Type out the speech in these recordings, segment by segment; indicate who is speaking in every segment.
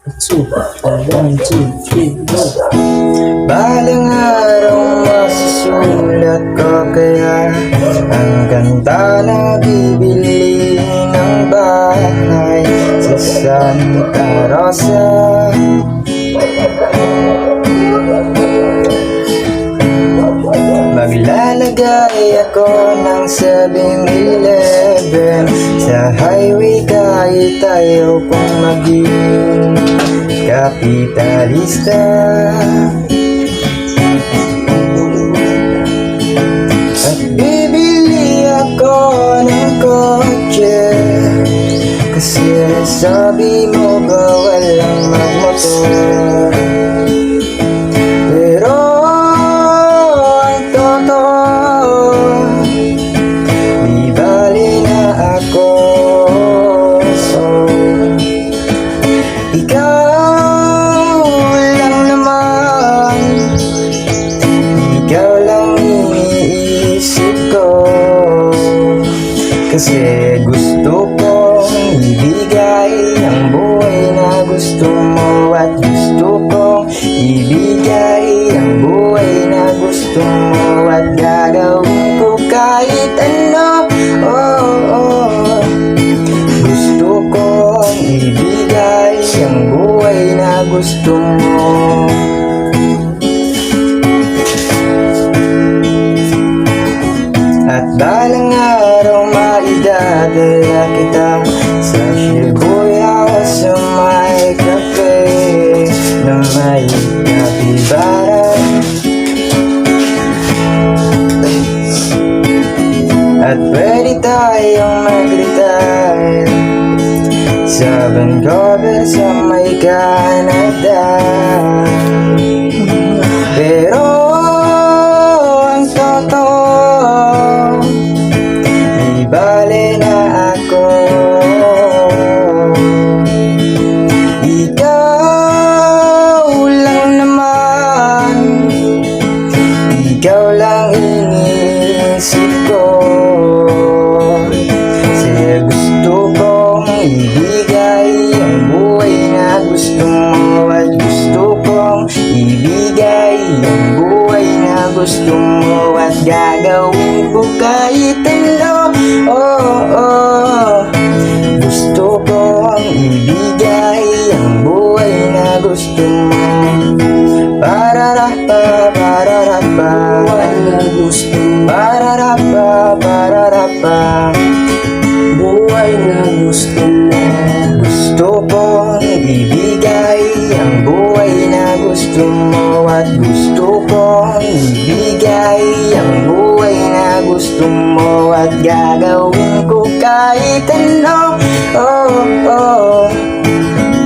Speaker 1: 1, 2, 3, go.
Speaker 2: Balang araw masusulat ko kaya ang ganda na bibili ng bahay sa Santa Rosa. Maglalagay ako ng 7-Eleven sa highway kahit ayaw kong maging kapitalista. At bibili ako ng kotse kasi sabi mo bawal lang magmotor. Pero ang totoo, di bali na ako. Ikaw lang naman, ikaw lang iniisip ko. Kasi gusto kong ibigay ang buhay na gusto mo. At gusto kong ibigay ang buhay na gusto mo. At gagawin ko kahit ano. Gusto kong ibigay ang buhay na gusto mo. At balang araw maidadala kita sa Shibuya sa may cafe na may kapibara. At pwede tayong mag-retire sa Vancouver sa may Canada. Pero ang totoo, di bale na ako. Ikaw lang naman, ikaw lang iniisip ko. Kasi gusto kong ibigay ang buhay na gusto mo. At gusto kong ibigay ang buhay na gusto mo. At gagawin ko kahit ano. Gusto kong ibigay ang buhay na gusto mo. Pararapa, pararapa,
Speaker 1: Buhay na gusto mo.
Speaker 2: pararapa, pararapa.
Speaker 1: Buhay na gusto mo.
Speaker 2: Gusto kong ibigay ang buhay na gusto mo. At gusto kong ibigay ang buhay na gusto mo. At gagawin ko kahit ano.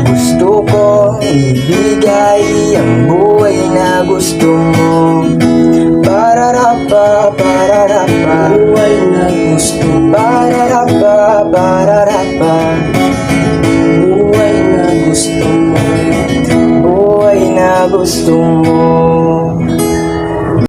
Speaker 2: Gusto kong ibigay ang buhay na gusto mo. Pararapa, pararapa.
Speaker 1: Buhay na gusto mo.
Speaker 2: Pararapa, pararapa.
Speaker 1: Buhay na gusto mo.
Speaker 2: Buhay na gusto mo.